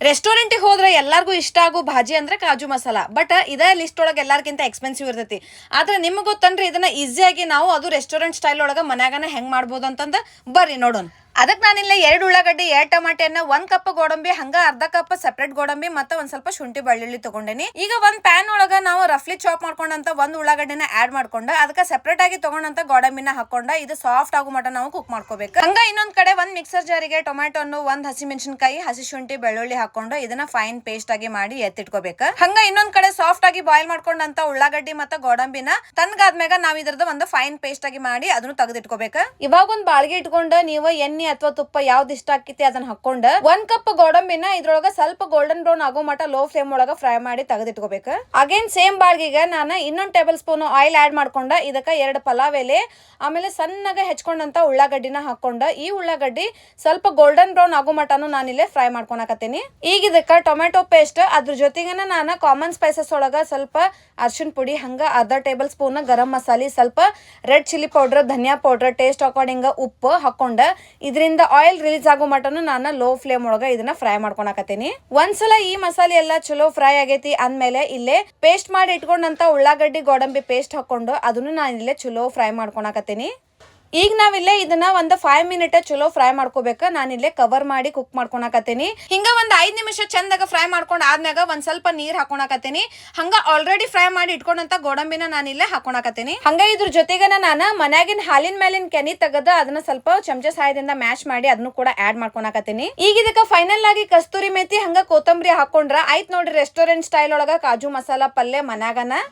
ರೆಸ್ಟೋರೆಂಟಿಗೆ ಹೋದ್ರೆ ಎಲ್ಲರಿಗೂ ಇಷ್ಟ ಆಗೋ ಭಾಜಿ ಅಂದ್ರೆ ಕಾಜು ಮಸಾಲ. ಬಟ್ ಇದೇ ಲಿಸ್ಟ್ ಒಳಗೆ ಎಲ್ಲರಿಗಿಂತ ಎಕ್ಸ್ಪೆನ್ಸಿವ್ ಇರ್ತೈತಿ. ಆದ್ರೆ ನಿಮ್ಗೆ ಗೊತ್ತನ್ರಿ ಇದನ್ನ ಈಸಿಯಾಗಿ ನಾವು ಅದು ರೆಸ್ಟೋರೆಂಟ್ ಸ್ಟೈಲ್ ಒಳಗೆ ಮನ್ಯಾಗನ ಹೆಂಗ್ ಮಾಡ್ಬೋದು ಅಂತಂದ ಬರ್ರಿ ನೋಡೋಣ. ಅದಕ್ಕೆ ನಾನಿಲ್ಲ 2 ಉಳ್ಳಾಗಡ್ಡಿ, 2 ಟಮಾಟೆಯನ್ನ, 1 ಕಪ್ ಗೋಡಂಬಿ, ಹಂಗ ಅರ್ಧ ಕಪ್ ಸೆಪರೇಟ್ ಗೋಡಂಬಿ ಮತ್ತೆ ಒಂದ್ ಸ್ವಲ್ಪ ಶುಂಠಿ ಬೆಳ್ಳುಳ್ಳಿ ತಗೊಂಡೇನಿ. ಈಗ ಒಂದ್ ಪ್ಯಾನ್ ಒಳಗ ನಾವು ರಫ್ಲಿ ಚಾಪ್ ಮಾಡ್ಕೊಂಡಂತ 1 ಉಳ್ಳಾಗಡ್ಡಿನ ಆಡ್ ಮಾಡ್ಕೊಂಡ ಅದಕ್ಕೆ ಸೆಪರೇಟ್ ಆಗಿ ತಗೊಂಡಂತ ಗೋಡಂಬಿನ ಹಾಕೊಂಡ ಇದು ಸಾಫ್ಟ್ ಆಗೋ ಮಟ ನಾವು ಕುಕ್ ಮಾಡ್ಕೋಬೇಕು. ಹಂಗ ಇನ್ನೊಂದ್ ಕಡೆ ಒಂದ್ ಮಿಕ್ಸರ್ ಜಾರಿಗೆ ಟೊಮ್ಯಾಟೊನ್ನು, 1 ಹಸಿ ಮೆಣಸಿನಕಾಯಿ, ಹಸಿ ಶುಂಠಿ ಬೆಳ್ಳುಳ್ಳಿ ಹಾಕೊಂಡು ಇದನ್ನ ಫೈನ್ ಪೇಸ್ಟ್ ಆಗಿ ಮಾಡಿ ಎತ್ತಿಟ್ಕೋಬೇಕು. ಹಂಗ ಇನ್ನೊಂದ್ ಕಡೆ ಸಾಫ್ಟ್ ಆಗಿ ಬಾಯ್ಲ್ ಮಾಡ್ಕೊಂಡಂತ ಉಳ್ಳಾಗಡ್ಡಿ ಮತ್ತೆ ಗೋಡಂಬಿನ ತಣ್ಣಗಾದ್ಮ್ಯಾಗ ನಾವ್ ಇದ್ರದ್ದು ಒಂದು ಫೈನ್ ಪೇಸ್ಟ್ ಆಗಿ ಮಾಡಿ ಅದನ್ನು ತೆಗೆದಿಟ್ಕೋಬೇಕು. ಇವಾಗ ಒಂದ್ ಬಾಳ್ಗೆ ಇಟ್ಕೊಂಡ ನೀವು ಎಣ್ಣೆ ಅಥವಾ ತುಪ್ಪ ಯಾವ್ದು ಇಷ್ಟ ಆಕೈತಿ ಅದನ್ನ ಹಾಕೊಂಡ 1 ಕಪ್ ಗೋಡಂಬಿನ ಇದ್ರೊಳಗ ಸ್ವಲ್ಪ ಗೋಲ್ಡನ್ ಬ್ರೌನ್ ಆಗೋ ಮಟ ಲೋ ಫ್ಲೇಮ್ ಒಳಗ ಫ್ರೈ ಮಾಡಿ ತೆಗೆದಿಟ್ಕೋಬೇಕು. ಅಗೇನ್ ಸೇಮ್ ಬಾಳ್ಗಿಗ ನಾನು ಇನ್ನೊಂದ್ ಟೇಬಲ್ ಸ್ಪೂನ್ ಆಯಿಲ್ ಆಡ್ ಮಾಡ್ಕೊಂಡ ಇದಕ್ಕ 2 ಪಲಾವ್ ಎಲೆ, ಆಮೇಲೆ ಸಣ್ಣಗೆ ಹೆಚ್ಕೊಂಡಂತ ಉಳ್ಳಾಗಡ್ಡಿನ ಹಾಕೊಂಡ ಈ ಉಳ್ಳಾಗಡ್ಡಿ ಸ್ವಲ್ಪ ಗೋಲ್ಡನ್ ಬ್ರೌನ್ ಆಗೋ ಮಟನು ನಾನಿಲ್ಲೇ ಫ್ರೈ ಮಾಡ್ಕೊಳಕತ್ತೀನಿ. ಈಗ ಇದಕ್ಕ ಟೊಮೆಟೊ ಪೇಸ್ಟ್, ಅದ್ರ ಜೊತೆಗೇನ ನಾನು ಕಾಮನ್ ಸ್ಪೈಸಸ್ ಒಳಗ ಸ್ವಲ್ಪ ಅರ್ಶಿನ ಪುಡಿ, ಹಂಗ ಅರ್ಧ ಟೇಬಲ್ ಸ್ಪೂನ್ ಗರಂ ಮಸಾಲೆ, ಸ್ವಲ್ಪ ರೆಡ್ ಚಿಲ್ಲಿ ಪೌಡರ್, ಧನಿಯಾ ಪೌಡರ್, ಟೇಸ್ಟ್ ಅಕಾರ್ಡಿಂಗ್ ಉಪ್ಪು ಹಾಕೊಂಡ ಇದರಿಂದ ಆಯಿಲ್ ರಿಲೀಸ್ ಆಗೋ ಮಟನು ನಾನು ಲೋ ಫ್ಲೇಮ್ ಒಳಗ ಇದನ್ನ ಫ್ರೈ ಮಾಡ್ಕೊಳಕತ್ತೀನಿ. ಒಂದ್ಸಲ ಈ ಮಸಾಲೆ ಎಲ್ಲ ಚಲೋ ಫ್ರೈ ಆಗೈತಿ ಅಂದ್ಮೇಲೆ ಇಲ್ಲೇ ಪೇಸ್ಟ್ ಮಾಡಿ ಇಟ್ಕೊಂಡಂತ ಉಳ್ಳಾಗಡ್ಡಿ ಗೋಡಂಬಿ ಪೇಸ್ಟ್ ಹಾಕೊಂಡು ಅದನ್ನು ನಾನು ಇಲ್ಲೇ ಚಲೋ ಫ್ರೈ ಮಾಡ್ಕೊಳಕತ್ತೀನಿ. ಈಗ ನಾವಿಲ್ಲೇ ಇದನ್ನ ಒಂದು 5 ಮಿನಿಟ್ ಚಲೋ ಫ್ರೈ ಮಾಡ್ಕೋಬೇಕು. ನಾನಿಲ್ಲೇ ಕವರ್ ಮಾಡಿ ಕುಕ್ ಮಾಡ್ಕೊಳಕತ್ತೀನಿ. ಹಿಂಗ ಒಂದ್ 5 ನಿಮಿಷ ಚಂದಾಗ ಫ್ರೈ ಮಾಡ್ಕೊಂಡ್ ಆದ್ಮ್ಯಾಗ ಒಂದ್ ಸ್ವಲ್ಪ ನೀರ್ ಹಾಕೊಳಕತ್ತೀನಿ. ಹಂಗ ಆಲ್ರೆಡಿ ಫ್ರೈ ಮಾಡಿ ಇಟ್ಕೊಂಡಂತ ಗೋಡಂಬಿನ ನಾನಿಲ್ಲೇ ಹಾಕೊಳಕತ್ತೀನಿ. ಹಂಗ ಇದ್ರ ಜೊತೆಗೆ ನಾನು ಮನ್ಯಾಗಿನ ಹಾಲಿನ ಮೇಲಿನ ಕೆನಿ ತೆಗೆದು ಅದನ್ನ ಸ್ವಲ್ಪ ಚಮಚ ಸಹಾಯದಿಂದ ಮ್ಯಾಶ್ ಮಾಡಿ ಅದನ್ನು ಕೂಡ ಆಡ್ ಮಾಡ್ಕೊಳಕತ್ತೀನಿ. ಈಗ ಇದಕ್ಕ ಫೈನಲ್ ಆಗಿ ಕಸ್ತೂರಿ ಮೇಥಿ ಹಂಗ ಕೊತ್ತಂಬರಿ ಹಾಕೊಂಡ್ರ ಆಯ್ತು ನೋಡ್ರಿ, ರೆಸ್ಟೋರೆಂಟ್ ಸ್ಟೈಲ್ ಒಳಗ ಕಾಜು ಮಸಾಲಾ ಪಲ್ಯ ಮನ್ಯಾಗನ